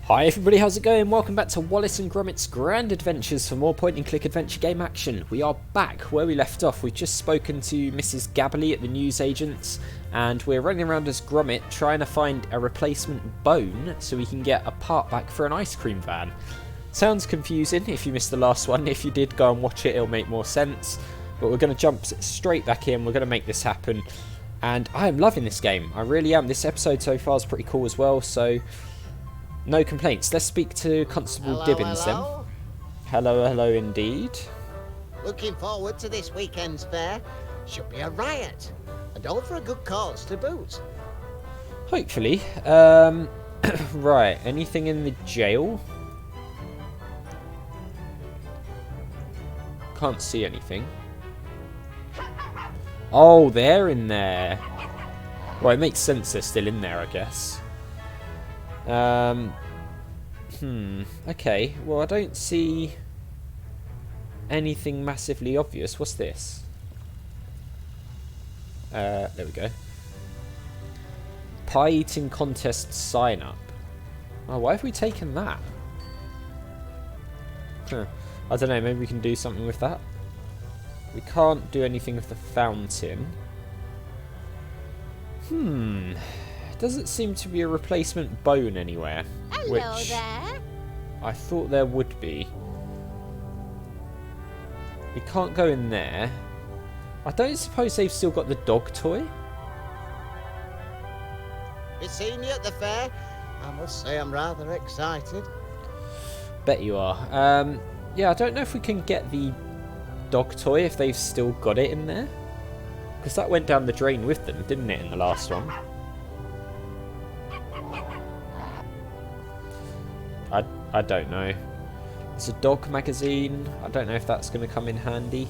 Hi everybody, how's it going? Welcome back to Wallace and Gromit'S Grand Adventures for more point-and-click adventure game action. We are back where we left off. We've just spoken to Mrs. Gabberley at the newsagents, and we're running around as Gromit trying to find a replacement bone so we can get a part back for an ice cream van. Sounds confusing if you missed the last one. If you did, go and watch it, it'll make more sense. But we're going to jump straight back in. We're going to make this happen. And I am loving this game. I really am. This episode so far is pretty cool as well, so no complaints. Let's speak to Constable Gibbons then. Hello indeed. Looking forward to this weekend's fair. Should be a riot. And all for a good cause to boot. Hopefully. Right, anything in the jail? Can't see anything. Oh, they're in there. Well, it makes sense they're still in there, I guess. Okay. Well, I don't see anything massively obvious. What's this? There we go. Pie eating contest sign up. Oh, why have we taken that? I don't know. Maybe we can do something with that. We can't do anything with the fountain. Doesn't seem to be a replacement bone anywhere. Hello there. I thought there would be. We can't go in there. I don't suppose they've still got the dog toy? Been seeing you at the fair. I must say I'm rather excited. Bet you are. Yeah, I don't know if we can get the dog toy if they've still got it in there. Because that went down the drain with them, didn't it, in the last one? I don't know. It's a dog magazine. I don't know if that's going to come in handy.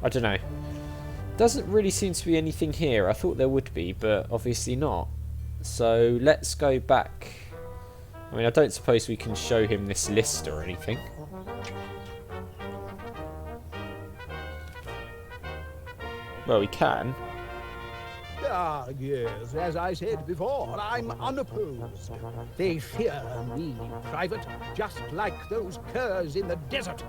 I don't know. Doesn't really seem to be anything here. I thought there would be, but obviously not. So let's go back. I mean, I don't suppose we can show him this list or anything. Well, we can. Ah, yes, as I said before, I'm unopposed. They fear me, Private, just like those curs in the desert.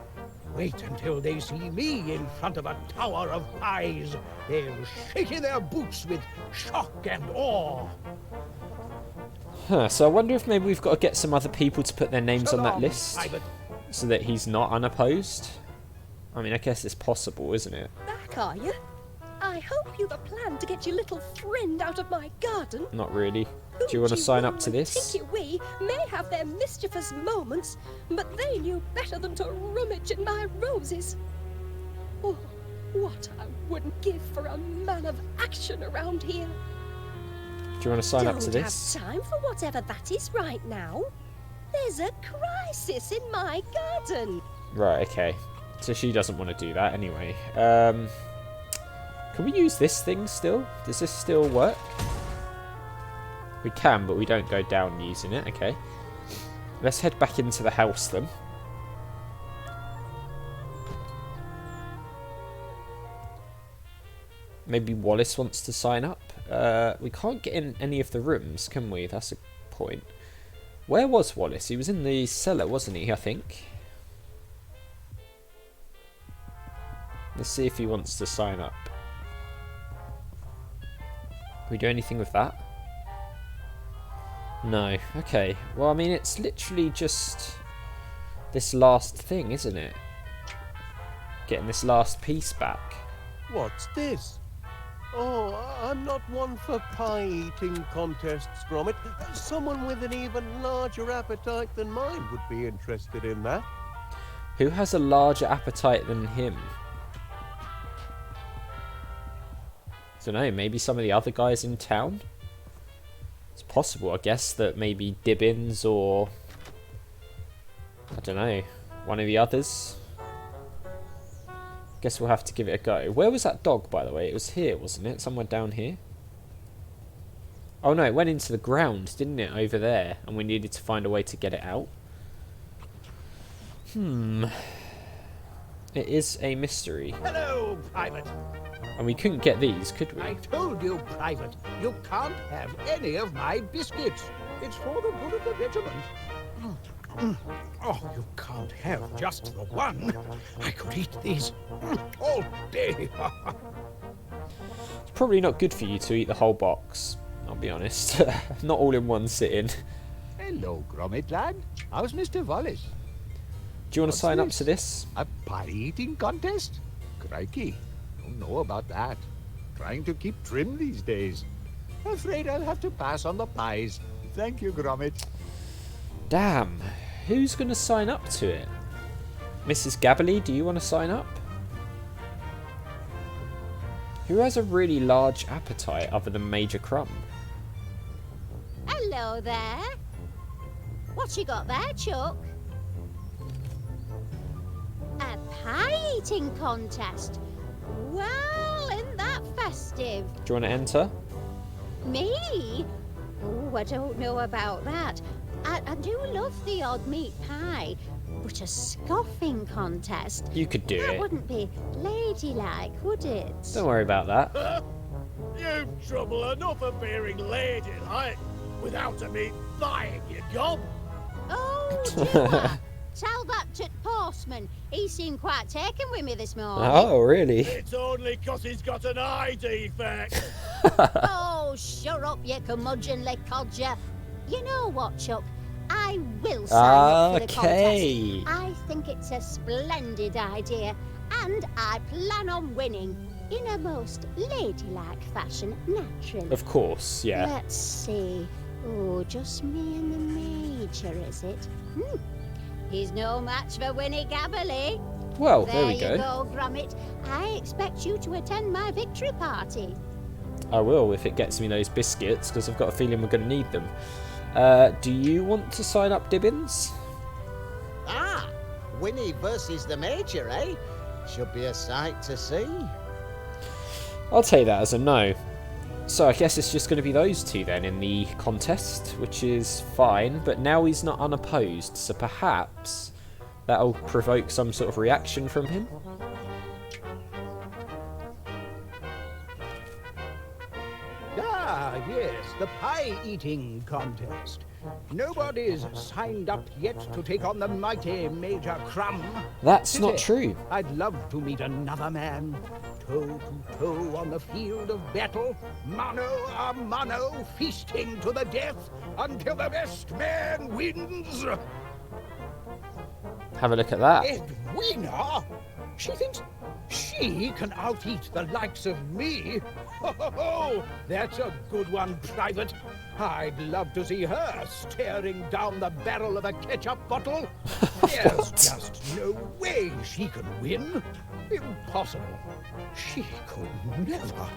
Wait until they see me in front of a tower of pies. They'll shake in their boots with shock and awe. So I wonder if maybe we've got to get some other people to put their names on that list, Private. so that he's not unopposed. I mean, I guess it's possible, isn't it? Back, are you? I hope you've a plan to get your little friend out of my garden. Not really. Do you want to sign up to this? Tinky Wee may have their mischievous moments, but they knew better than to rummage in my roses. Oh, what I wouldn't give for a man of action around here. Do you want to sign up to Don't this? have time for whatever that is right now. There's a crisis in my garden. Right, okay. So she doesn't want to do that anyway. Can we use this thing still? Does this still work? We can, but we don't go down using it. Okay. Let's head back into the house then. Maybe Wallace wants to sign up. We can't get in any of the rooms, can we? That's a point. Where was Wallace? He was in the cellar, wasn't he, I think? Let's see if he wants to sign up. Can we do anything with that? No. Okay. Well, I mean, it's literally just this last thing, isn't it? Getting this last piece back. What's this? Oh, I'm not one for pie-eating contests, Gromit. Someone with an even larger appetite than mine would be interested in that. Who has a larger appetite than him? I don't know, maybe some of the other guys in town? It's possible, I guess, that maybe Gibbons or, I don't know, one of the others. Guess we'll have to give it a go. Where was that dog, by the way? It was here, wasn't it? Somewhere down here? Oh no, it went into the ground, didn't it? Over there. And we needed to find a way to get it out. It is a mystery. Hello, Private. And we couldn't get these, could we? I told you, Private, you can't have any of my biscuits. It's for the good of the regiment. Oh, you can't have just the one. I could eat these all day. It's probably not good for you to eat the whole box, I'll be honest. Not all in one sitting. Hello, Gromit lad. How's Mr. Wallace? Do you want to What's sign up this? to this? A pie-eating contest? Crikey, don't know about that. Trying to keep trim these days. Afraid I'll have to pass on the pies. Thank you, Gromit. Damn, who's going to sign up to it? Mrs. Gabberley, do you want to sign up? Who has a really large appetite other than Major Crum? Hello there. What you got there, Chuck? A pie-eating contest. Well, isn't that festive? Do you want to enter? Me? Oh, I don't know about that. I do love the odd meat pie, but a scoffing contest? You could do That it. wouldn't be ladylike, would it? Don't worry about that. You've trouble enough of being ladylike without a meat buying you gob. Oh, do I? Tell that to the postman. He seemed quite taken with me this morning. Oh, really? It's only 'cause he's got an eye defect. Oh, shut up, you curmudgeonly codger. You know what, Chuck? I will sign up for the Okay. contest. I think it's a splendid idea, and I plan on winning in a most ladylike fashion, naturally. Of course, yeah. Let's see. Oh, just me and the Major, is it? He's no match for Winnie Gabberley. Well, there we you go. go, Gromit. I expect you to attend my victory party. I will if it gets me those biscuits, because I've got a feeling we're going to need them. Do you want to sign up, Gibbons? Ah, Winnie versus the Major, eh? Should be a sight to see. I'll take that as a no. So I guess it's just going to be those two then in the contest, which is fine. But now he's not unopposed, so perhaps that'll provoke some sort of reaction from him. Ah, yes, the pie-eating contest. Nobody's signed up yet to take on the mighty Major Crum. That's Is not it? true. I'd love to meet another man, toe to toe on the field of battle, mano a mano, feasting to the death until the best man wins. Have a look at that. Edwina? She thinks she can out-eat the likes of me? Oh, that's a good one, Private. I'd love to see her staring down the barrel of a ketchup bottle. There's just no way she can win. Impossible. She could never.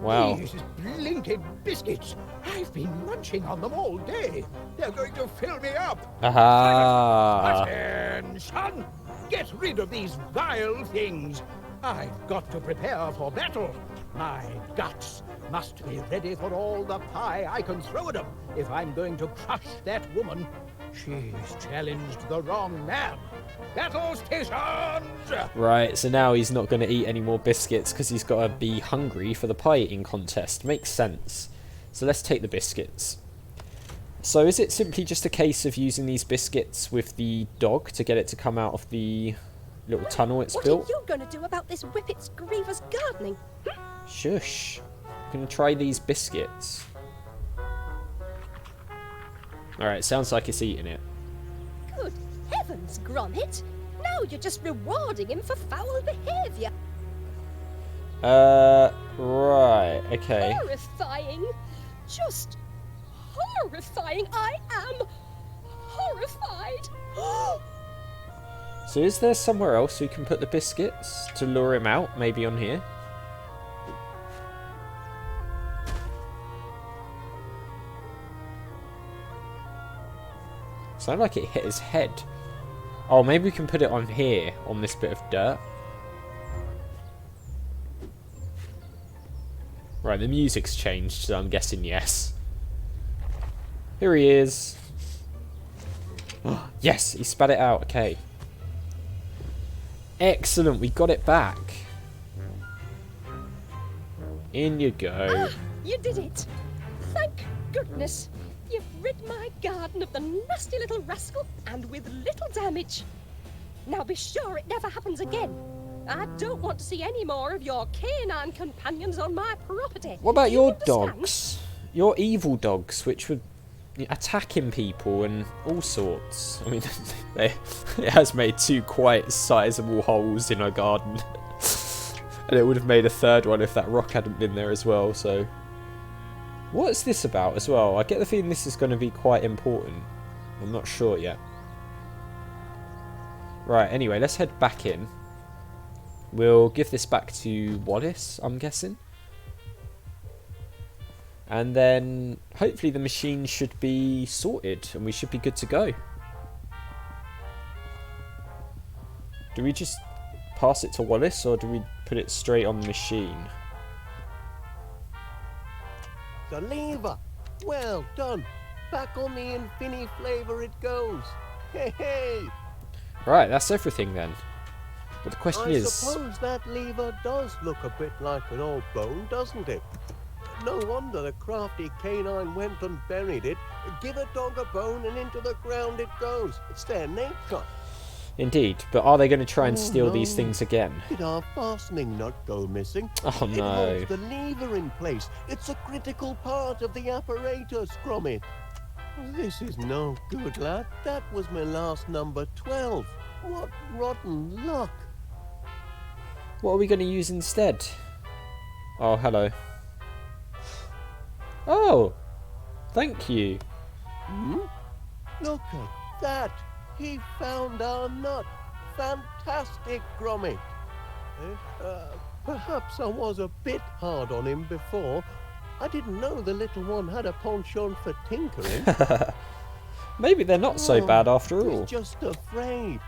Wow. These blinking biscuits. I've been munching on them all day. They're going to fill me up. Aha. Attention! Get rid of these vile things. I've got to prepare for battle. My guts must be ready for all the pie I can throw at them if I'm going to crush that woman. She's challenged the wrong man. Battle stations! Right, so now he's not going to eat any more biscuits because he's got to be hungry for the pie eating contest. Makes sense. So let's take the biscuits. So is it simply just a case of using these biscuits with the dog to get it to come out of the little tunnel it's What built? are you going to do about this Whippet's grievous gardening? Shush. I'm going to try these biscuits. Alright, sounds like it's eating it. Good heavens, Gromit! Now you're just rewarding him for foul behaviour. Right, okay. Horrifying! Just horrifying! I am horrified! So is there somewhere else we can put the biscuits to lure him out? Maybe on here? Sounded like it hit his head. Oh, maybe we can put it on here, on this bit of dirt. Right, the music's changed, so I'm guessing yes. Here he is. Yes, he spat it out, okay. Excellent, we got it back. In you go. Ah, you did it! Thank goodness! You've rid my garden of the nasty little rascal, and with little damage. Now be sure it never happens again. I don't want to see any more of your canine companions on my property. What about You your understand? dogs? Your evil dogs, which were attacking people and all sorts. I mean, it has made 2 quite sizable holes in our garden. And it would have made a 3rd one if that rock hadn't been there as well, so... What's this about as well? I get the feeling this is going to be quite important. I'm not sure yet. Right, anyway, let's head back in. We'll give this back to Wallace, I'm guessing. And then hopefully the machine should be sorted and we should be good to go. Do we just pass it to Wallace or do we put it straight on the machine? The lever! Well done! Back on the Infini flavour it goes! Hey, hey! Right, that's everything then. But the question I is... suppose that lever does look a bit like an old bone, doesn't it? No wonder the crafty canine went and buried it. Give a dog a bone and into the ground it goes. It's their nature. Indeed, but are they going to try and steal no. these things again? Did our fastening nut go missing? Oh It no. holds the lever in place. It's a critical part of the apparatus, Gromit. This is no good, lad. That was my last number 12. What rotten luck. What are we going to use instead? Oh, hello. Oh, thank you. Hmm? Look at that. He found our nut. Fantastic, Gromit. Perhaps I was a bit hard on him before. I didn't know the little one had a penchant for tinkering. Maybe they're not so bad after all. He's just afraid.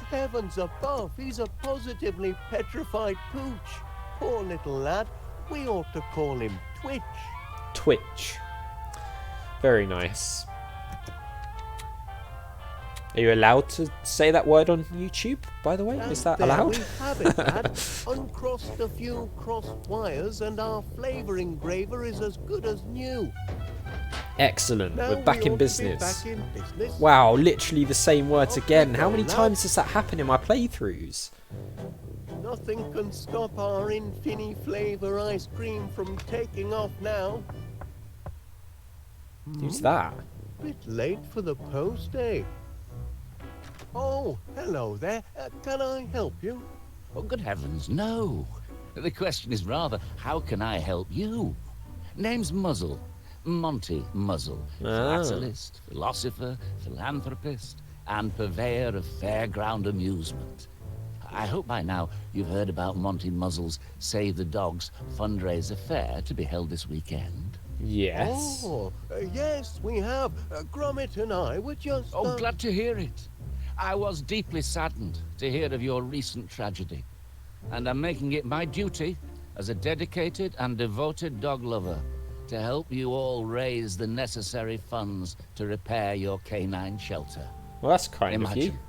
Heavens above, he's a positively petrified pooch. Poor little lad. We ought to call him Twitch. Twitch. Very nice. Are you allowed to say that word on YouTube, by the way? Is that There allowed? we have it, lad. Uncrossed a few crossed wires and our flavour engraver is as good as new. Excellent. Now We're back we in ought to be business. back in business. Wow, literally the same words Off again. we How go, many lad. times does that happen in my playthroughs? Nothing can stop our Infini flavour ice cream from taking off now. Who's that? Bit late for the post, eh? Oh, hello there. Can I help you? Oh, good heavens, no. The question is rather, how can I help you? Name's Muzzle. Monty Muzzle. Philatelist, philosopher, philanthropist, and purveyor of fairground amusement. I hope by now you've heard about Monty Muzzle's Save the Dogs fundraiser fair to be held this weekend. Yes. Oh, yes, we have. Gromit and I were just... Oh, glad to hear it. I was deeply saddened to hear of your recent tragedy, and I'm making it my duty as a dedicated and devoted dog lover to help you all raise the necessary funds to repair your canine shelter. Well, that's kind of you. Imagine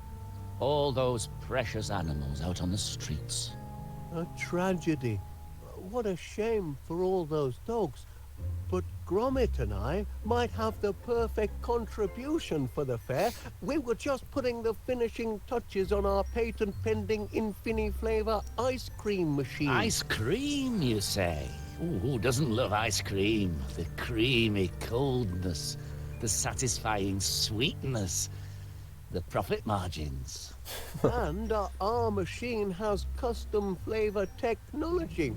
all those precious animals out on the streets. A tragedy. What a shame for all those dogs. But Gromit and I might have the perfect contribution for the fair. We were just putting the finishing touches on our patent-pending Infini flavour ice cream machine. Ice cream, you say? Ooh, who doesn't love ice cream? The creamy coldness, the satisfying sweetness, the profit margins. And our machine has custom flavour technology.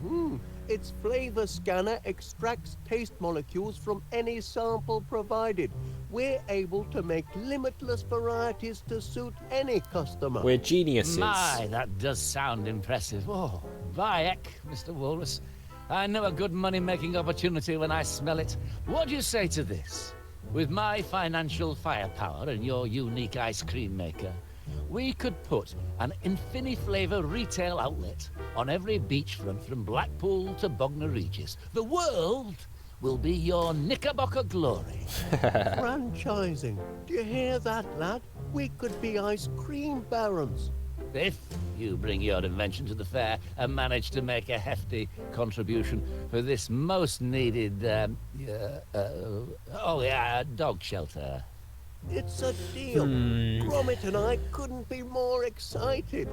Its flavour scanner extracts taste molecules from any sample provided. We're able to make limitless varieties to suit any customer. We're geniuses. My, that does sound impressive. Oh, Bayek, Mr. Walrus. I know a good money-making opportunity when I smell it. What do you say to this? With my financial firepower and your unique ice cream maker, we could put an Infini flavour retail outlet on every beachfront from Blackpool to Bognor Regis. The world will be your Knickerbocker glory. Franchising. Do you hear that, lad? We could be ice cream barons. If you bring your invention to the fair and manage to make a hefty contribution for this most needed, dog shelter. It's a deal. Gromit and I couldn't be more excited.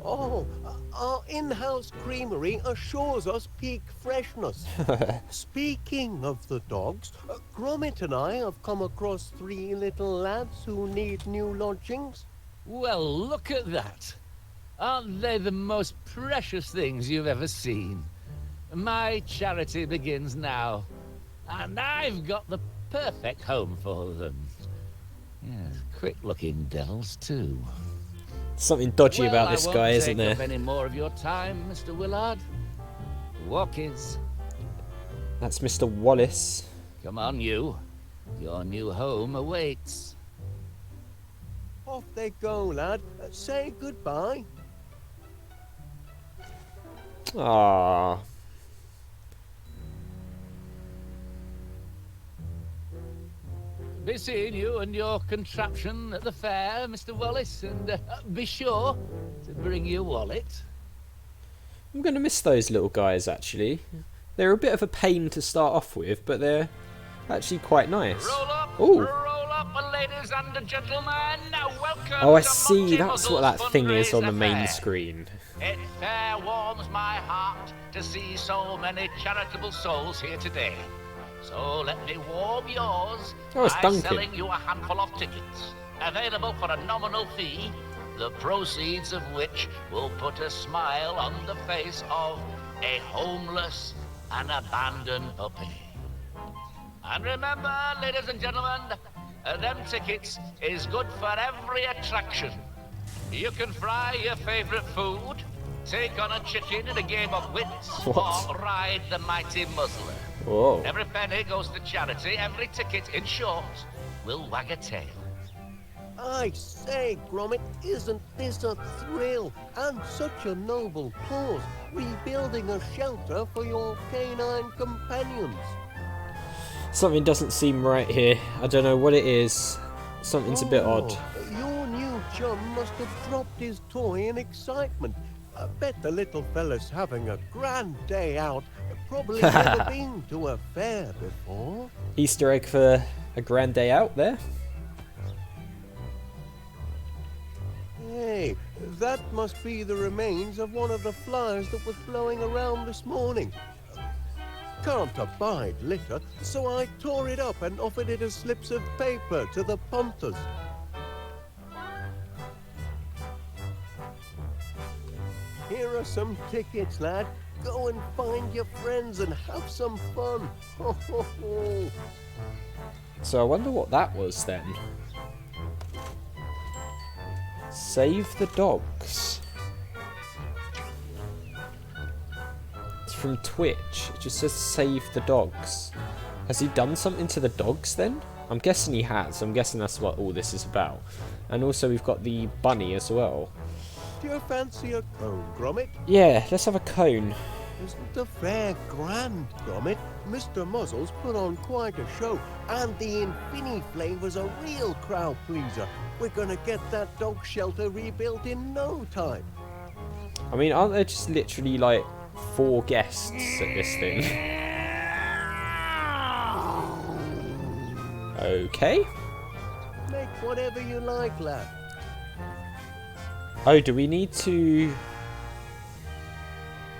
Oh, our in-house creamery assures us peak freshness. Speaking of the dogs, Gromit and I have come across 3 little lads who need new lodgings. Well, look at that. Aren't they the most precious things you've ever seen? My charity begins now, and I've got the perfect home for them. Yes, quick-looking devils, too. Something dodgy about this guy, isn't there? I won't take up any more of your time, Mr. Willard. Walk is. That's Mr. Wallace. Come on, you. Your new home awaits. Off they go, lad. Say goodbye. Ah. Be seeing you and your contraption at the fair, Mr. Wallace, and be sure to bring your wallet. I'm going to miss those little guys, actually. They're a bit of a pain to start off with, but they're actually quite nice. Roll up, ladies and gentlemen. Welcome. Oh, I to see. Monty That's Muzzle's what that thing is on the fundraiser main fair. screen. It fair warms my heart to see so many charitable souls here today. So let me warm yours Oh, it's by Duncan. selling you a handful of tickets, available for a nominal fee, the proceeds of which will put a smile on the face of a homeless and abandoned puppy. And remember, ladies and gentlemen, them tickets is good for every attraction. You can fry your favorite food, take on a chicken in a game of wits, What? or ride the mighty muzzler. Whoa. Every penny goes to charity, every ticket, in short, will wag a tail. I say, Gromit, isn't this a thrill? And such a noble cause, rebuilding a shelter for your canine companions. Something doesn't seem right here. I don't know what it is. Something's a bit odd. Your new chum must have dropped his toy in excitement. I bet the little fella's having a grand day out. Probably never been to a fair before. Easter egg for a grand day out there. Hey, that must be the remains of one of the flyers that was blowing around this morning. Can't abide litter, so I tore it up and offered it as slips of paper to the punters. Here are some tickets, lad. Go and find your friends and have some fun. Ho, ho, ho. So I wonder what that was then. Save the dogs. It's from Twitch. It just says save the dogs. Has he done something to the dogs then? I'm guessing he has. I'm guessing that's what all this is about. And also we've got the bunny as well. Do you fancy a cone, Gromit? Yeah, let's have a cone. Isn't the fair grand, Gromit? Mr. Muzzle's put on quite a show, and the Infini-Flavor's a real crowd pleaser. We're gonna get that dog shelter rebuilt in no time. I mean, aren't there just literally like 4 guests at this thing? Okay. Make whatever you like, lad. Oh, do we need to...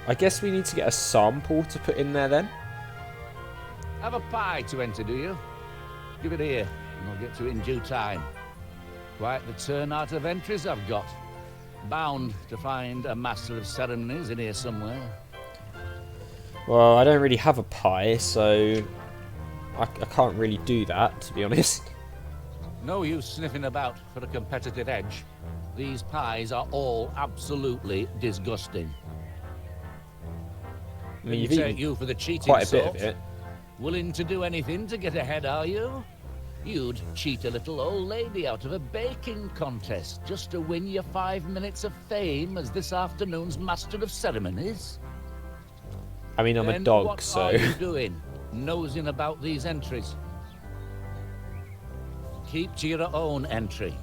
I guess we need to get a sample to put in there then. Have a pie to enter, do you? Give it here, and I'll get to it in due time. Quite the turnout of entries I've got. Bound to find a master of ceremonies in here somewhere. Well, I don't really have a pie, so I can't really do that, to be honest. No use sniffing about for a competitive edge. These pies are all absolutely disgusting. I mean, You you've take eaten you for the cheating quite a bit sort. of it. Willing to do anything to get ahead, are you? You'd cheat a little old lady out of a baking contest just to win your 5 minutes of fame as this afternoon's master of ceremonies. I mean, I'm a Then dog, what so... are you doing, nosing about these entries? Keep to your own entry.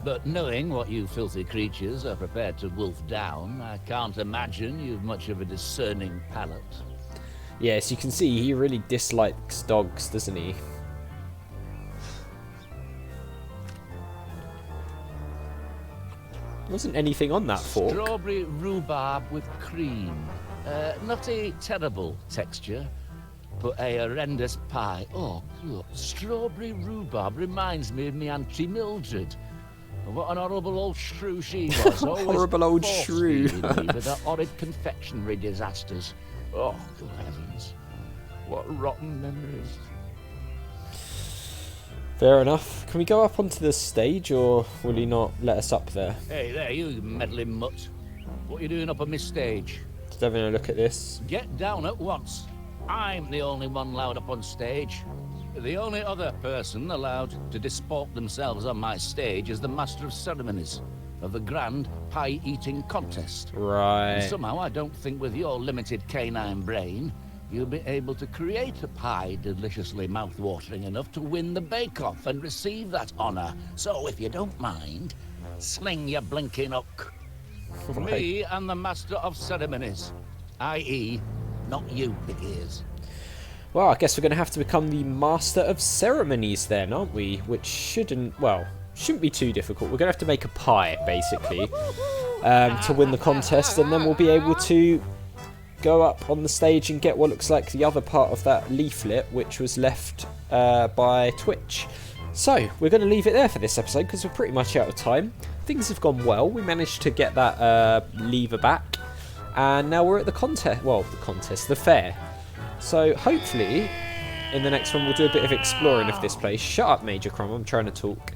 But knowing what you filthy creatures are prepared to wolf down, I can't imagine you've much of a discerning palate. Yes, you can see he really dislikes dogs, doesn't he? Wasn't anything on that fork. Strawberry rhubarb with cream. Not a terrible texture, but a horrendous pie. Oh, look, strawberry rhubarb reminds me of me Auntie Mildred. What an horrible old shrew she was. Always Horrible old shrew. force-feeding me with her horrid confectionery disasters. Oh, good heavens. What rotten memories. Fair enough. Can we go up onto the stage, or will he not let us up there? Hey there, you meddling mutt. What are you doing up on this stage? Just having a look at this. Get down at once. I'm the only one allowed up on stage. The only other person allowed to disport themselves on my stage is the Master of Ceremonies of the Grand Pie-Eating Contest. Right. And somehow I don't think with your limited canine brain, you'll be able to create a pie deliciously mouth-watering enough to win the bake-off and receive that honour. So if you don't mind, sling your blinking hook. Right. Me and the Master of Ceremonies, i.e., not you, big ears. Well, I guess we're going to have to become the Master of Ceremonies then, aren't we? Which shouldn't be too difficult. We're going to have to make a pie, basically, to win the contest, and then we'll be able to go up on the stage and get what looks like the other part of that leaflet, which was left by Twitch. So, we're going to leave it there for this episode, because we're pretty much out of time. Things have gone well. We managed to get that lever back, and now we're at the the fair. So hopefully in the next one we'll do a bit of exploring of this place. Shut up, Major Crum, I'm trying to talk.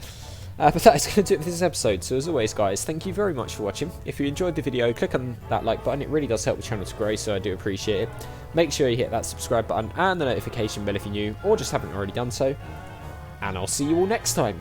But that is going to do it for this episode. So as always, guys, thank you very much for watching. If you enjoyed the video, click on that like button. It really does help the channel to grow, so I do appreciate it. Make sure you hit that subscribe button and the notification bell if you're new or just haven't already done so. And I'll see you all next time.